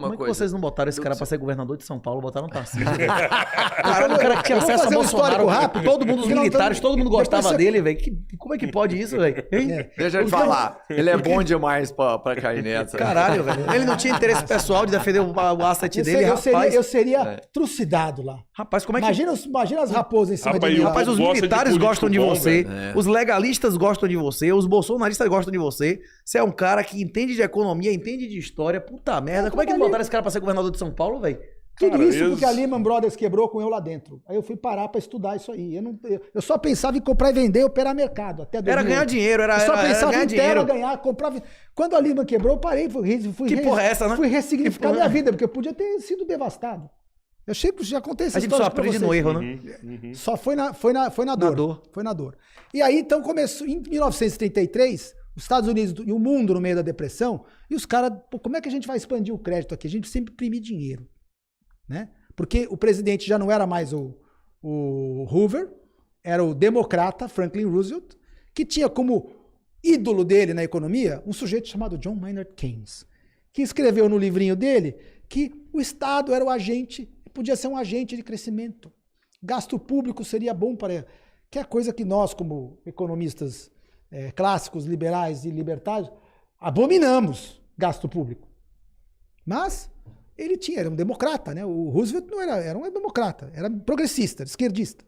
Como é que vocês não botaram esse cara pra ser governador de São Paulo? Botaram o Tarcísio. Caralho, O cara que tinha acesso a Bolsonaro rápido. todo mundo, os militares, todo mundo gostava você- dele, velho. Como é que pode isso, velho? Deixa eu te falar. Ele é bom demais pra cair nessa. Caralho, velho. Ele não tinha interesse pessoal de defender o asset dele, rapaz. Eu seria trucidado lá. Rapaz, como é que... Imagina as raposas em cima Rapaz, de mim. Rapaz, os gosta de militares político gostam de bom, você, velho. os legalistas gostam de você, os bolsonaristas gostam de você. Você é um cara que entende de economia, entende de história. Puta merda. Como é que não botaram esse cara pra ser governador de São Paulo, velho? Tudo Cara, isso porque a Lehman Brothers quebrou com eu lá dentro. Aí eu fui parar pra estudar isso aí. Eu só pensava em comprar e vender e operar mercado. Até 2008. Era ganhar dinheiro, Eu só pensava ganhar em dinheiro. ganhar, comprar. Quando a Lehman quebrou, eu parei. Que porra é essa, né? Fui ressignificar Que porra minha é? vida, porque eu podia ter sido devastado. Eu sempre já contei essa A gente história só pra aprende vocês. no erro, né? Só foi na dor. Foi na dor. E aí, então, começou em 1933, os Estados Unidos e o mundo no meio da depressão, e os caras, como é que a gente vai expandir o crédito aqui? A gente sempre imprimir dinheiro, né? Porque o presidente já não era mais o Hoover, era o democrata Franklin Roosevelt, que tinha como ídolo dele na economia um sujeito chamado John Maynard Keynes, que escreveu no livrinho dele que o Estado era o agente, podia ser um agente de crescimento. Gasto público seria bom para... Que é a coisa que nós, como economistas clássicos, liberais e libertários, abominamos gasto público. Mas ele era um democrata, né? O Roosevelt não era um democrata, era progressista, esquerdista.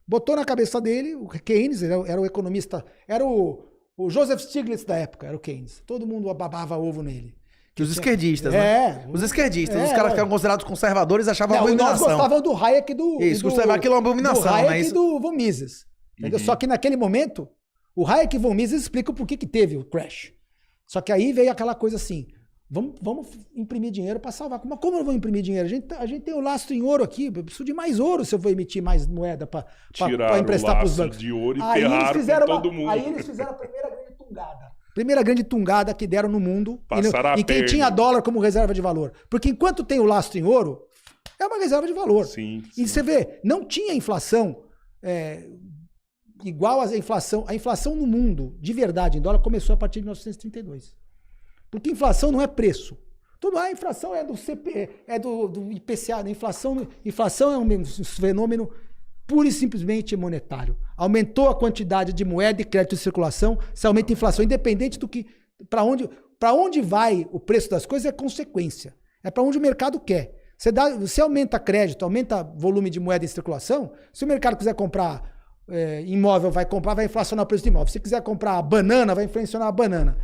Botou na cabeça dele, o Keynes era o economista, era o Joseph Stiglitz da época, era o Keynes. Todo mundo babava ovo nele. Que os esquerdistas, né? Os esquerdistas, os caras que eram considerados conservadores achavam uma nós abominação. gostavam do Hayek e do... Isso, aquilo é uma abominação, do Hayek né? e do von Mises. Entendeu? Só que naquele momento, o Hayek e von Mises explicam por que teve o crash. Só que aí veio aquela coisa assim, vamos imprimir dinheiro para salvar. Mas como eu vou imprimir dinheiro? A gente tem o lastro em ouro aqui, eu preciso de mais ouro se eu vou emitir mais moeda para emprestar para os bancos. De ouro e Aí ferraram eles fizeram com todo mundo. Aí eles fizeram a primeira grande tungada. Primeira grande tungada que deram no mundo. Passaram a E quem perna. tinha dólar como reserva de valor. Porque enquanto tem o lastro em ouro, é uma reserva de valor. Sim, E você vê, não tinha inflação igual à inflação. A inflação no mundo, de verdade, em dólar, começou a partir de 1932. Porque inflação não é preço. A inflação é do CP, é do IPCA. A inflação é um fenômeno pura e simplesmente monetário. Aumentou a quantidade de moeda e crédito em circulação, se aumenta a inflação, independente do que... Para onde vai o preço das coisas é consequência. É para onde o mercado quer. Você aumenta crédito, aumenta volume de moeda em circulação, se o mercado quiser comprar imóvel, vai inflacionar o preço de imóvel. Se quiser comprar banana, vai inflacionar a banana.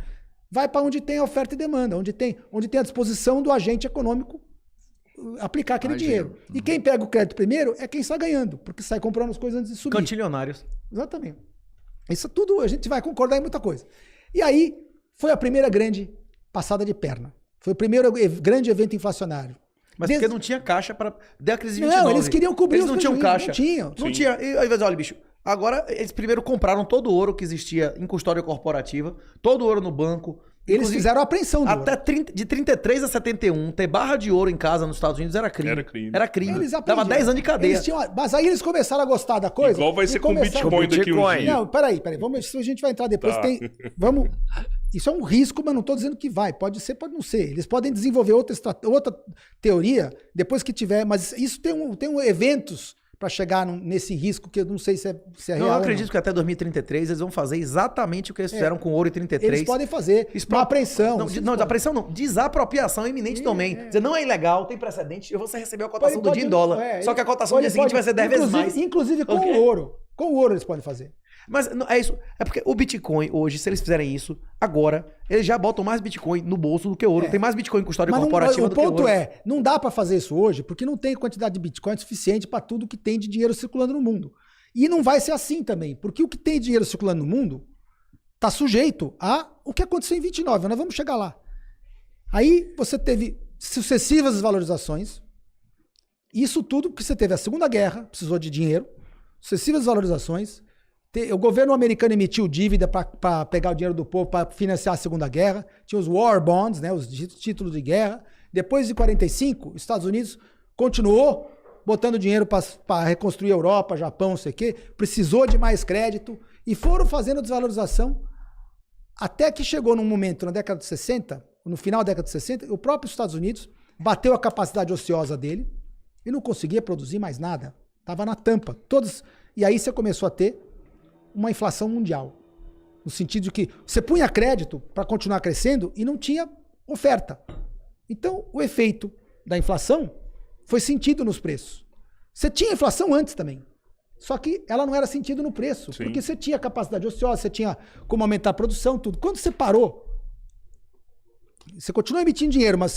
Vai para onde tem a oferta e demanda, onde tem a disposição do agente econômico aplicar aquele dinheiro. E quem pega o crédito primeiro é quem está ganhando, porque sai comprando as coisas antes de subir. Cantilionários. Exatamente. Isso tudo a gente vai concordar em muita coisa. E aí foi a primeira grande passada de perna. Foi o primeiro grande evento inflacionário. Mas porque não tinha caixa para... Deu a crise de 29. Não, eles queriam cobrir eles não tinham caixa. Não tinham. Não tinha. E aí, olha, bicho, agora eles primeiro compraram todo o ouro que existia em custódia corporativa, todo o ouro no banco. Eles fizeram a apreensão do até ouro. de 33 a 71, ter barra de ouro em casa nos Estados Unidos era crime. Era crime. Eles Dava aprendiam. 10 anos de cadeia. Mas aí eles começaram a gostar da coisa. Igual vai e ser com começaram- Bitcoin daqui um dia. Não, peraí. Isso a gente vai entrar depois. Tá. Isso é um risco, mas não estou dizendo que vai. Pode ser, pode não ser. Eles podem desenvolver outra teoria depois que tiver, mas isso tem eventos para chegar nesse risco que eu não sei se é Não, real. eu ou acredito que até 2033 eles vão fazer exatamente o que eles fizeram com o ouro em 33. Eles podem fazer uma apreensão. Não, desapreensão não. Desapropriação iminente também. Dizer, não é ilegal, tem precedente, você recebeu a cotação do dia em dólar. Só que a cotação do dia seguinte vai ser 10 vezes mais. Inclusive com o ouro. Com o ouro eles podem fazer. Mas não, é isso. É porque o Bitcoin hoje, se eles fizerem isso, agora, eles já botam mais Bitcoin no bolso do que ouro. Tem mais Bitcoin em custódia corporativa do que ouro. O ponto não dá para fazer isso hoje, porque não tem quantidade de Bitcoin suficiente para tudo que tem de dinheiro circulando no mundo. E não vai ser assim também, porque o que tem de dinheiro circulando no mundo está sujeito a o que aconteceu em 29. Nós vamos chegar lá. Aí você teve sucessivas desvalorizações. Isso tudo porque você teve a Segunda Guerra, precisou de dinheiro, sucessivas desvalorizações. O governo americano emitiu dívida para pegar o dinheiro do povo para financiar a Segunda Guerra. Tinha os war bonds, né, os títulos de guerra. Depois de 45, os Estados Unidos continuou botando dinheiro para reconstruir a Europa, Japão, não sei o quê. Precisou de mais crédito e foram fazendo desvalorização até que chegou num momento, na década de 60, no final da década de 60, o próprio Estados Unidos bateu a capacidade ociosa dele e não conseguia produzir mais nada. Tava na tampa. E aí você começou a ter uma inflação mundial. No sentido de que você punha crédito para continuar crescendo e não tinha oferta. Então, o efeito da inflação foi sentido nos preços. Você tinha inflação antes também. Só que ela não era sentido no preço. Sim. Porque você tinha capacidade ociosa, você tinha como aumentar a produção, tudo. Quando você parou, você continua emitindo dinheiro, mas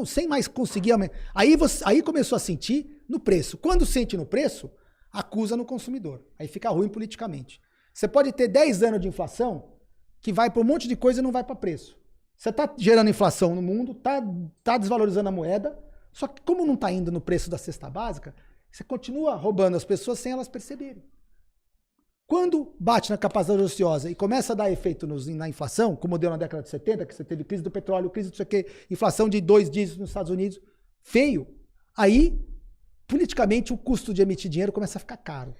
sem mais conseguir aumentar. Aí começou a sentir no preço. Quando sente no preço, acusa no consumidor. Aí fica ruim politicamente. Você pode ter 10 anos de inflação que vai para um monte de coisa e não vai para preço. Você está gerando inflação no mundo, tá desvalorizando a moeda, só que como não está indo no preço da cesta básica, você continua roubando as pessoas sem elas perceberem. Quando bate na capacidade ociosa e começa a dar efeito na inflação, como deu na década de 70, que você teve crise do petróleo, crise do sei o quê, inflação de 2 dígitos nos Estados Unidos, feio, aí, politicamente, o custo de emitir dinheiro começa a ficar caro.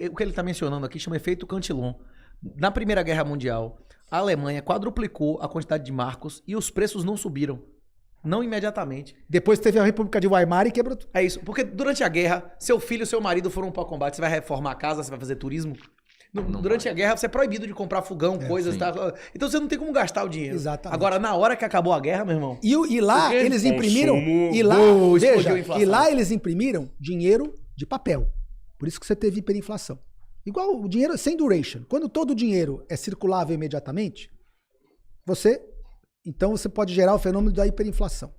O que ele está mencionando aqui chama efeito Cantillon. Na Primeira Guerra Mundial, a Alemanha quadruplicou a quantidade de marcos e os preços não subiram. Não imediatamente. Depois teve a República de Weimar e quebrou tudo. É isso. Porque durante a guerra, seu filho e seu marido foram para o combate. Você vai reformar a casa, você vai fazer turismo. Durante a guerra, você é proibido de comprar fogão, coisas. Tá? Então você não tem como gastar o dinheiro. Exatamente. Agora, na hora que acabou a guerra, meu irmão. E lá eles imprimiram. E lá eles imprimiram dinheiro de papel. Por isso que você teve hiperinflação. Igual o dinheiro sem duration. Quando todo o dinheiro é circulável imediatamente, então você pode gerar o fenômeno da hiperinflação.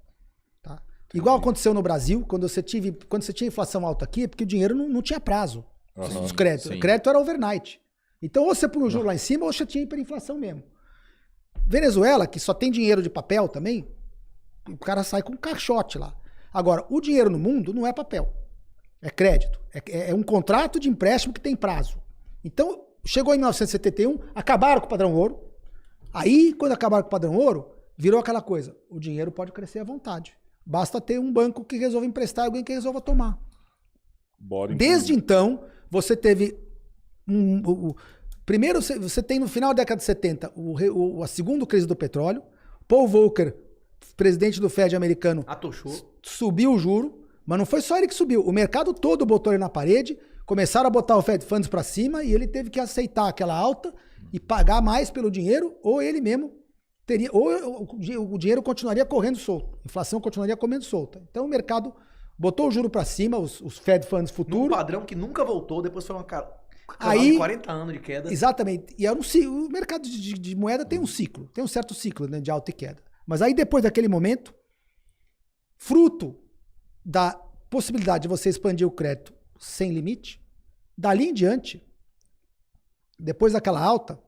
Tá? Igual aconteceu no Brasil, quando você tinha inflação alta aqui, é porque o dinheiro não tinha prazo. Os créditos. O crédito era overnight. Então, ou você põe o juro lá em cima, ou você tinha hiperinflação mesmo. Venezuela, que só tem dinheiro de papel também, o cara sai com um caixote lá. Agora, o dinheiro no mundo não é papel. É crédito. É um contrato de empréstimo que tem prazo. Então, chegou em 1971, acabaram com o padrão ouro. Aí, quando acabaram com o padrão ouro, virou aquela coisa. O dinheiro pode crescer à vontade. Basta ter um banco que resolva emprestar e alguém que resolva tomar. Desde então, você teve... Primeiro, você tem no final da década de 70 a segunda crise do petróleo. Paul Volcker, presidente do Fed americano, subiu o juro. Mas não foi só ele que subiu. O mercado todo botou ele na parede. Começaram a botar o Fed Funds para cima e ele teve que aceitar aquela alta e pagar mais pelo dinheiro, ou ele mesmo teria, ou o dinheiro continuaria correndo solto, a inflação continuaria comendo solta. Então o mercado botou o juro para cima, os Fed Funds futuros. Um padrão que nunca voltou, depois foi uma de 40 anos de queda. Exatamente. E o mercado de moeda tem um ciclo, tem um certo ciclo, né, de alta e queda. Mas aí depois daquele momento, fruto da possibilidade de você expandir o crédito sem limite, dali em diante, depois daquela alta,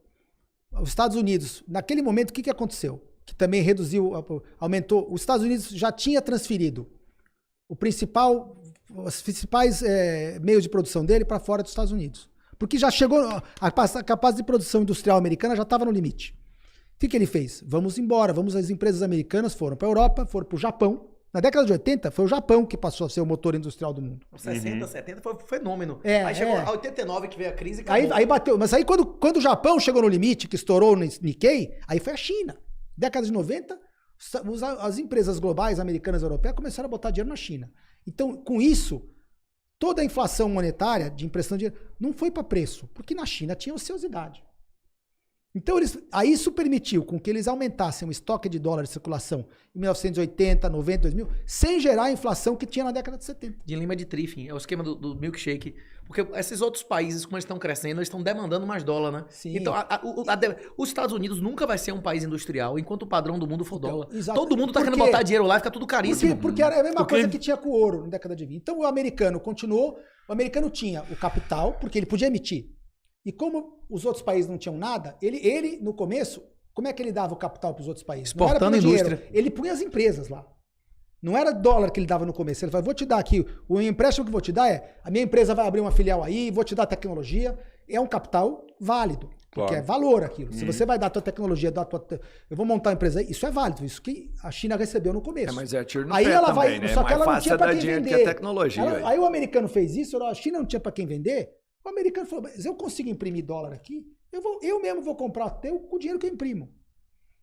os Estados Unidos, naquele momento, o que aconteceu? Que também aumentou. Os Estados Unidos já tinha transferido os principais meios de produção dele para fora dos Estados Unidos. Porque já chegou, a capacidade de produção industrial americana já estava no limite. O que ele fez? Vamos embora, as empresas americanas foram para a Europa, foram para o Japão. Na década de 80, foi o Japão que passou a ser o motor industrial do mundo. 60, 70 foi um fenômeno. Aí chegou a 89 que veio a crise e acabou. Aí bateu. Mas aí quando o Japão chegou no limite, que estourou no Nikkei, aí foi a China. Década de 90, as empresas globais, americanas e europeias, começaram a botar dinheiro na China. Então, com isso, toda a inflação monetária de impressão de dinheiro não foi para preço, porque na China tinha ociosidade. Então, aí isso permitiu com que eles aumentassem o estoque de dólar de circulação em 1980, 90, 2000, sem gerar a inflação que tinha na década de 70. De Lima de Triffin, é o esquema do milkshake. Porque esses outros países, como eles estão crescendo, eles estão demandando mais dólar, né? Sim. Então, os Estados Unidos nunca vai ser um país industrial enquanto o padrão do mundo for dólar. Exato. Todo mundo tá querendo botar dinheiro lá e fica tudo caríssimo. Porque era a mesma coisa que tinha com o ouro na década de 20. Então, o americano continuou, o americano tinha o capital, porque ele podia emitir. E como os outros países não tinham nada, ele no começo, como é que ele dava o capital para os outros países? Exportando indústria. Ele punha as empresas lá. Não era dólar que ele dava no começo. Ele falou, vou te dar aqui, o empréstimo que vou te dar a minha empresa vai abrir uma filial aí, vou te dar tecnologia. É um capital válido, porque é valor aquilo. Se você vai dar a tua tecnologia, eu vou montar uma empresa aí, isso é válido. Isso que a China recebeu no começo. Mas é tiro no aí pé ela também, vai, né? Só que ela não tinha para quem dinheiro vender. Que a tecnologia. Aí o americano fez isso, a China não tinha para quem vender. O americano falou, mas eu consigo imprimir dólar aqui, eu mesmo vou comprar com o dinheiro que eu imprimo.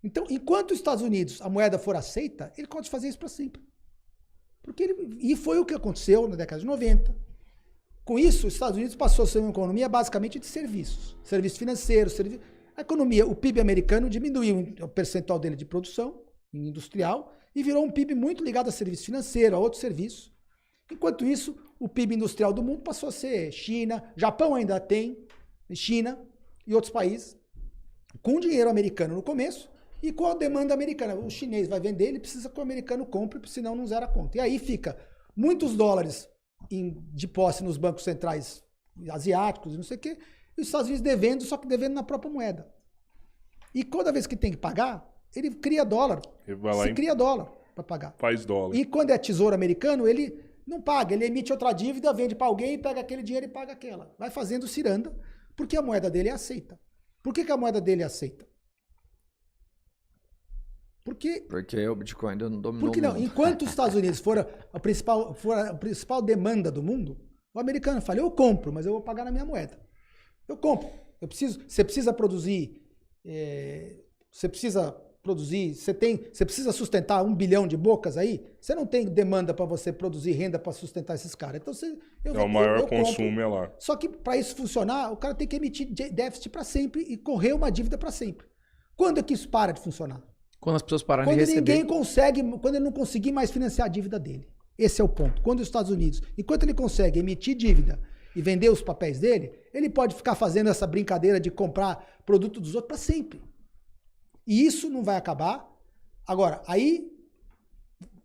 Então, enquanto os Estados Unidos, a moeda for aceita, ele pode fazer isso para sempre. E foi o que aconteceu na década de 90. Com isso, os Estados Unidos passou a ser uma economia basicamente de serviços. Serviço financeiro, a economia, o PIB americano diminuiu o percentual dele de produção industrial e virou um PIB muito ligado a serviço financeiro, a outros serviços. Enquanto isso, o PIB industrial do mundo passou a ser China, Japão ainda tem, China e outros países, com dinheiro americano no começo e com a demanda americana. O chinês vai vender, ele precisa que o americano compre, senão não zera a conta. E aí fica muitos dólares de posse nos bancos centrais asiáticos e não sei o quê, e os Estados Unidos devendo, só que devendo na própria moeda. E toda vez que tem que pagar, ele cria dólar. Ele vai lá cria dólar para pagar. Faz dólar. E quando é tesouro americano, ele não paga, ele emite outra dívida, vende para alguém, pega aquele dinheiro e paga aquela. Vai fazendo ciranda, porque a moeda dele é aceita. Por que a moeda dele é aceita? Porque o Bitcoin ainda não dominou Porque não, enquanto os Estados Unidos for a principal demanda do mundo, o americano fala, eu compro, mas eu vou pagar na minha moeda. Eu compro. Você precisa produzir, você precisa sustentar 1 bilhão de bocas aí, você não tem demanda para você produzir renda para sustentar esses caras. Então o maior consumo é lá. Só que para isso funcionar, o cara tem que emitir déficit para sempre e correr uma dívida para sempre. Quando é que isso para de funcionar? Quando as pessoas pararem de receber. Quando ele não conseguir mais financiar a dívida dele. Esse é o ponto. Quando os Estados Unidos, enquanto ele consegue emitir dívida e vender os papéis dele, ele pode ficar fazendo essa brincadeira de comprar produto dos outros para sempre. E isso não vai acabar. Agora, aí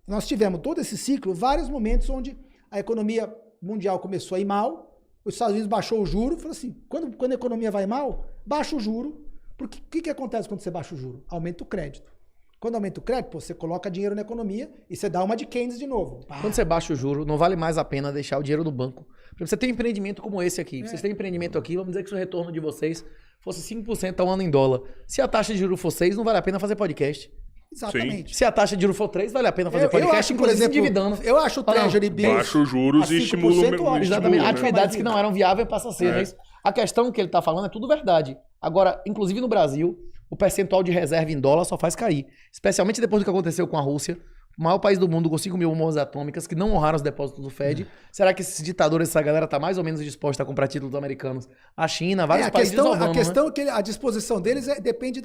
nós tivemos todo esse ciclo, vários momentos onde a economia mundial começou a ir mal, os Estados Unidos baixou o juro, falou assim, quando a economia vai mal, baixa o juro, porque o que acontece quando você baixa o juro? Aumenta o crédito. Quando aumenta o crédito, você coloca dinheiro na economia e você dá uma de Keynes de novo. Quando você baixa o juro, não vale mais a pena deixar o dinheiro no banco. Por exemplo, você tem um empreendimento como esse aqui. Vocês têm um empreendimento aqui, vamos dizer que se o retorno de vocês fosse 5% ao ano em dólar. Se a taxa de juros for 6, não vale a pena fazer podcast. Exatamente. Se a taxa de juros for 3, vale a pena fazer podcast, acho, inclusive por exemplo, endividando. Eu acho o Treasury Bills... Baixa os juros e estimula Exatamente. né? Atividades que não eram viáveis passam a ser. Né? A questão que ele está falando é tudo verdade. Agora, inclusive no Brasil, o percentual de reserva em dólar só faz cair. Especialmente depois do que aconteceu com a Rússia, o maior país do mundo com 5 mil bombas atômicas que não honraram os depósitos do Fed. Será que esses ditadores, essa galera tá mais ou menos disposta a comprar títulos americanos? A China, vários países A questão é que a disposição deles depende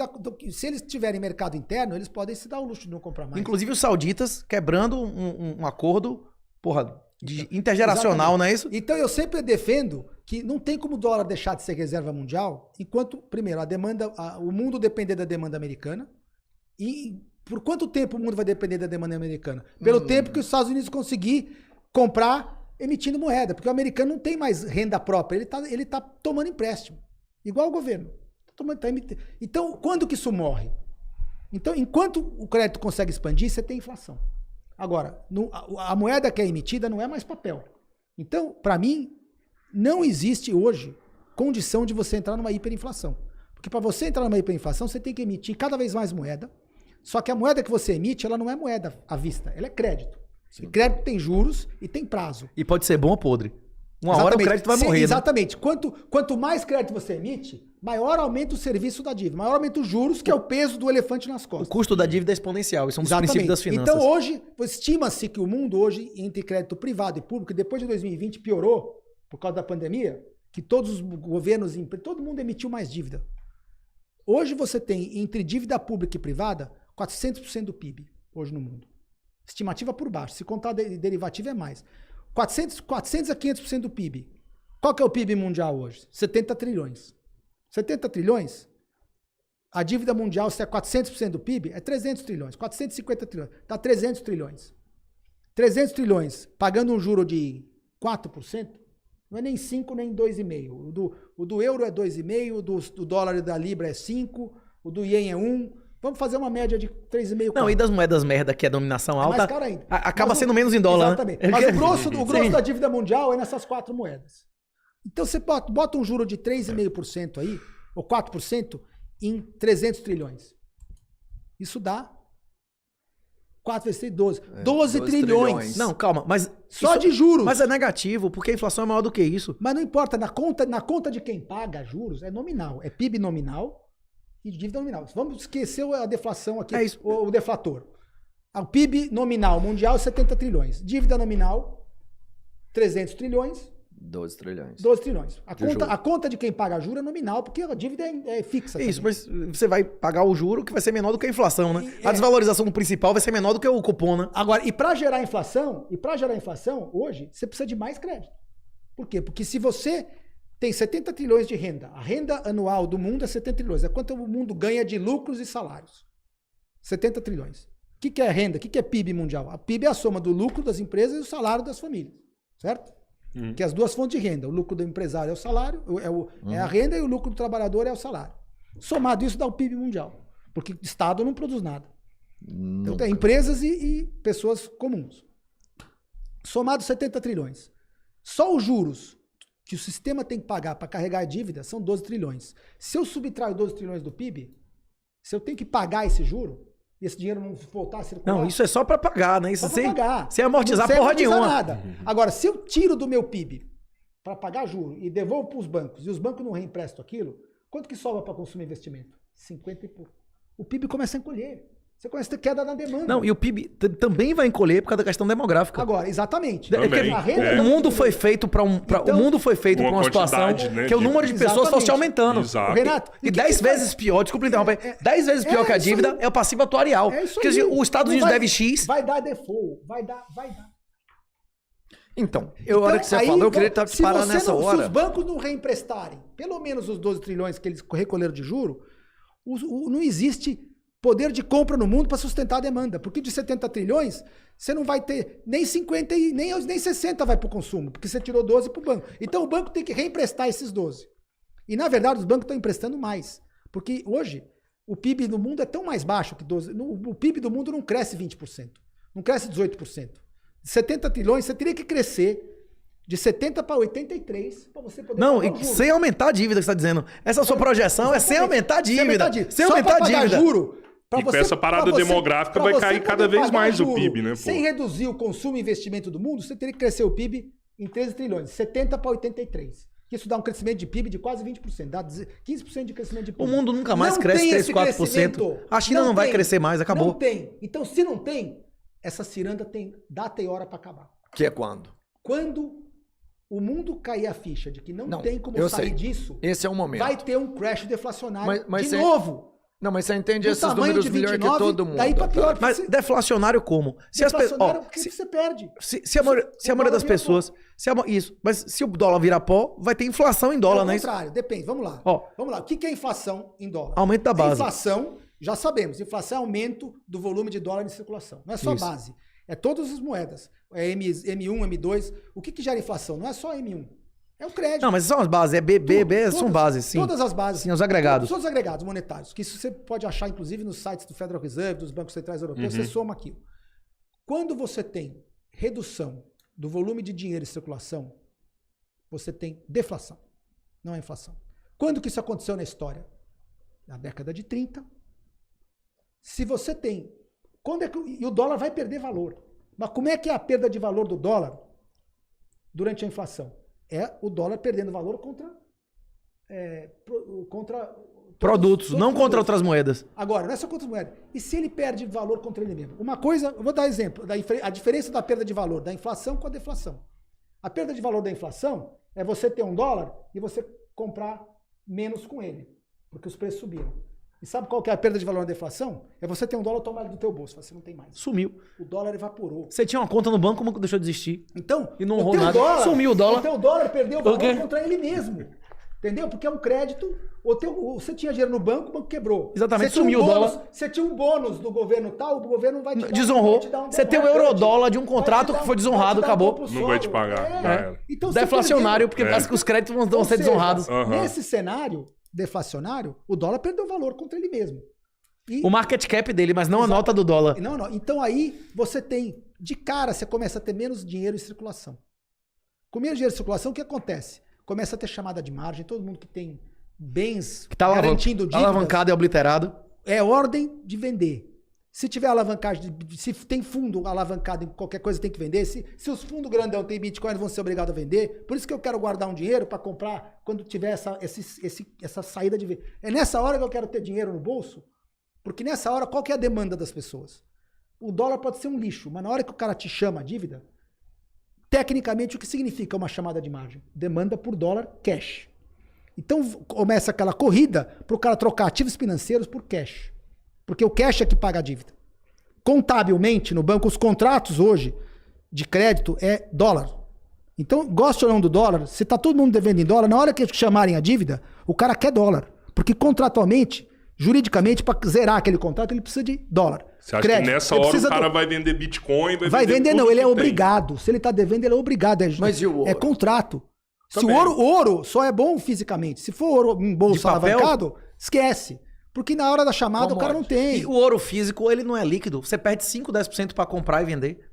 se eles tiverem mercado interno, eles podem se dar o luxo de não comprar mais. Inclusive os sauditas quebrando um acordo, intergeracional, não é isso? Então eu sempre defendo que não tem como o dólar deixar de ser reserva mundial, enquanto, primeiro, o mundo depender da demanda americana. E por quanto tempo o mundo vai depender da demanda americana? Pelo tempo que os Estados Unidos conseguir comprar emitindo moeda, porque o americano não tem mais renda própria, ele tá tomando empréstimo, igual o governo. Então, quando que isso morre? Então, enquanto o crédito consegue expandir, você tem inflação. Agora, a moeda que é emitida não é mais papel. Então, para mim, não existe hoje condição de você entrar numa hiperinflação. Porque para você entrar numa hiperinflação, você tem que emitir cada vez mais moeda. Só que a moeda que você emite, ela não é moeda à vista, ela é crédito. E crédito tem juros e tem prazo. E pode ser bom ou podre. Uma hora o crédito vai morrer. Exatamente. Né? Quanto mais crédito você emite, maior aumenta o serviço da dívida, maior aumenta os juros, que é o peso do elefante nas costas. O custo da dívida é exponencial, isso é um dos princípios das finanças. Então hoje, estima-se que o mundo hoje, entre crédito privado e público, depois de 2020 piorou, por causa da pandemia, que todos os governos, todo mundo emitiu mais dívida. Hoje você tem, entre dívida pública e privada, 400% do PIB, hoje no mundo. Estimativa por baixo, se contar derivativo é mais. 400 a 500% do PIB. Qual que é o PIB mundial hoje? 70 trilhões. 70 trilhões, a dívida mundial, se é 400% do PIB, é 300 trilhões. 450 trilhões, dá 300 trilhões. 300 trilhões, pagando um juro de 4%, não é nem 5, nem 2,5. O do euro é 2,5, o do dólar e da libra é 5, o do ien é 1. Vamos fazer uma média de 3,5. Não, e das moedas merda, que é dominação alta, mais caro ainda. Acaba sendo menos em dólar. Exatamente. Mas o grosso da dívida mundial é nessas 4 moedas. Então você bota um juro de 3,5% aí, ou 4%, em 300 trilhões. Isso dá 4 vezes 3, 12. 12 trilhões. Não, calma, mas... Só de juros. Mas é negativo, porque a inflação é maior do que isso. Mas não importa, na conta de quem paga juros, é nominal. É PIB nominal e dívida nominal. Vamos esquecer a deflação aqui, é isso. O deflator. O PIB nominal mundial, 70 trilhões. Dívida nominal, 300 trilhões. 12 trilhões. 12 trilhões. De juros. A conta de quem paga juro é nominal, porque a dívida é fixa. Isso, também. mas você vai pagar o juro que vai ser menor do que a inflação, né? A desvalorização do principal vai ser menor do que o cupom, né? Agora, e para gerar inflação, hoje, você precisa de mais crédito. Por quê? Porque se você tem 70 trilhões de renda, a renda anual do mundo é 70 trilhões, é quanto o mundo ganha de lucros e salários. 70 trilhões. O que é renda? O que é PIB mundial? A PIB é a soma do lucro das empresas e o salário das famílias, certo? Que é as duas fontes de renda. O lucro do empresário é o salário, é a renda, e o lucro do trabalhador é o salário. Somado isso dá o PIB mundial. Porque o Estado não produz nada. Então tem empresas e pessoas comuns. Somado 70 trilhões. Só os juros que o sistema tem que pagar para carregar a dívida são 12 trilhões. Se eu subtraio 12 trilhões do PIB, se eu tenho que pagar esse juro, e esse dinheiro não voltar a circular... Não, isso é só para pagar, né? Isso só pra pagar. sem amortizar Sem porra amortizar nenhuma. nada. Agora, se eu tiro do meu PIB para pagar juro e devolvo para os bancos, e os bancos não reemprestam aquilo, quanto que sobra para consumir investimento? 50 e pouco. O PIB começa a encolher. Você começa a ter queda na demanda. Não, e o PIB também vai encolher por causa da questão demográfica. Agora, exatamente. Também, A renda O mundo foi feito para Então, o mundo foi feito para uma situação quantidade, né, que o número de pessoas fosse aumentando. Exato. Renato, E 10 vezes pior, desculpa interromper, 10 vezes pior que a isso dívida aí. é o passivo atuarial. É isso Porque aí. os Estados Não Unidos vai- deve X. Vai dar default. Vai dar. Então, a hora que você aí, falou, eu queria te parar nessa Se os hora. bancos não reemprestarem pelo menos os 12 trilhões que eles recolheram de juro, não existe poder de compra no mundo para sustentar a demanda. Porque de 70 trilhões, você não vai ter nem 50 e nem 60 vai para o consumo, porque você tirou 12 para o banco. Então o banco tem que reemprestar esses 12. E na verdade os bancos estão emprestando mais. Porque hoje o PIB do mundo é tão mais baixo que 12. O PIB do mundo não cresce 20%, não cresce 18%. De 70 trilhões, você teria que crescer de 70 para 83 para você poder Não, pagar o e juro. sem aumentar a dívida que você está dizendo. Essa sua projeção é sem aumentar a dívida. Sem Só aumentar pra a pagar dívida. juro. E com essa parada demográfica vai cair cada vez mais o PIB, né, pô? Sem reduzir o consumo e investimento do mundo, você teria que crescer o PIB em 13 trilhões, 70 para 83. Isso dá um crescimento de PIB de quase 20%, dá 15% de crescimento de PIB. O mundo nunca mais Não cresce tem 3, esse 4%. crescimento. A China não vai tem. crescer mais, acabou. Não tem. Então, se não tem, essa ciranda tem data e hora para acabar. Que é quando? Quando o mundo cair a ficha de que não tem como eu sair sei. disso, Esse é o momento. vai ter um crash deflacionário Mas de você- novo. Não, mas você entende Do esses tamanho números de melhor 29, que todo mundo. daí pra pior. Mas Você- deflacionário como? Se as pessoas. Deflacionário, porque você perde. Se a maioria das vira pessoas. Isso. Mas se o dólar virar pó, vai ter inflação em dólar, Ao não é isso? contrário, depende. Vamos lá. Ó. Vamos lá. O que é inflação em dólar? Aumento da base. Inflação, já sabemos. Inflação é aumento do volume de dólar em circulação. Não é só Isso. base. É todas as moedas. É M1, M2. O que gera inflação? Não é só M1. É o crédito. Não, mas são as bases. É B, Tudo, são todas- bases, sim. Todas as bases. Sim, os agregados. Todos os agregados monetários. Que isso você pode achar, inclusive, nos sites do Federal Reserve, dos bancos centrais europeus. Você soma aquilo. Quando você tem redução do volume de dinheiro em circulação, você tem deflação. Não é inflação. Quando que isso aconteceu na história? Na década de 30. Se você tem... E o dólar vai perder valor. Mas como é que é a perda de valor do dólar durante a inflação? É o dólar perdendo valor contra Produtos, todos não os contra produtos. outras moedas. Agora, não é só contra as moedas. E se ele perde valor contra ele mesmo? Uma coisa, eu vou dar exemplo, a diferença da perda de valor da inflação com a deflação. A perda de valor da inflação é você ter $1 e você comprar menos com ele, porque os preços subiram. E sabe qual que é a perda de valor da deflação? É você ter $1 tomado do teu bolso, você não tem mais. Sumiu. O dólar evaporou. Você tinha uma conta no banco, como deixou de existir? Então, E não o honrou teu nada. Sumiu o dólar. O teu dólar perdeu o Por quê? valor contra ele mesmo. Entendeu? Porque é um crédito. Você tinha dinheiro no banco, o banco quebrou. Exatamente, Você tinha sumiu o bônus, dólar. Você tinha um bônus do governo tal, o governo vai te dar Desonrou. vai te dar Você tem o vai te- eurodólar de um vai te contrato dar que foi vai te desonrado, dar acabou. Não vai te pagar, já era. Então, você Deflacionário, porque perdeu. parece que os créditos vão Ou ser seja, desonrados. Aham. Nesse cenário deflacionário, o dólar perdeu valor contra ele mesmo. E- O market cap dele, mas não a nota do dólar. Não. Então aí você tem, de cara, você começa a ter menos dinheiro em circulação. Com menos dinheiro em circulação, o que acontece? Começa a ter chamada de margem, todo mundo que tem bens Que tá garantindo dívidas, alavancado e obliterado. é ordem de vender. Se tiver alavancagem, se tem fundo alavancado em qualquer coisa, tem que vender. Se os fundos grandão têm Bitcoin, vão ser obrigados a vender. Por isso que eu quero guardar um dinheiro para comprar quando tiver essa saída de venda. É nessa hora que eu quero ter dinheiro no bolso, porque nessa hora, qual que é a demanda das pessoas? O dólar pode ser um lixo, mas na hora que o cara te chama a dívida, tecnicamente o que significa uma chamada de margem? Demanda por dólar cash. Então começa aquela corrida para o cara trocar ativos financeiros por cash. Porque o cash é que paga a dívida. Contabilmente, no banco, os contratos hoje de crédito é dólar. Então, goste ou não do dólar, se tá todo mundo devendo em dólar, na hora que chamarem a dívida, o cara quer dólar. Porque contratualmente, juridicamente, para zerar aquele contrato, ele precisa de dólar. Você acha que nessa hora o cara vai vender Bitcoin? Vai vender não, ele é obrigado. Se ele tá devendo, ele é obrigado. Mas e o ouro? É contrato. Também. Se o ouro só é bom fisicamente. Se for ouro em bolsa alavancado, esquece. Porque na hora da chamada o cara não tem. E o ouro físico, ele não é líquido. Você perde 5, 10% para comprar e vender.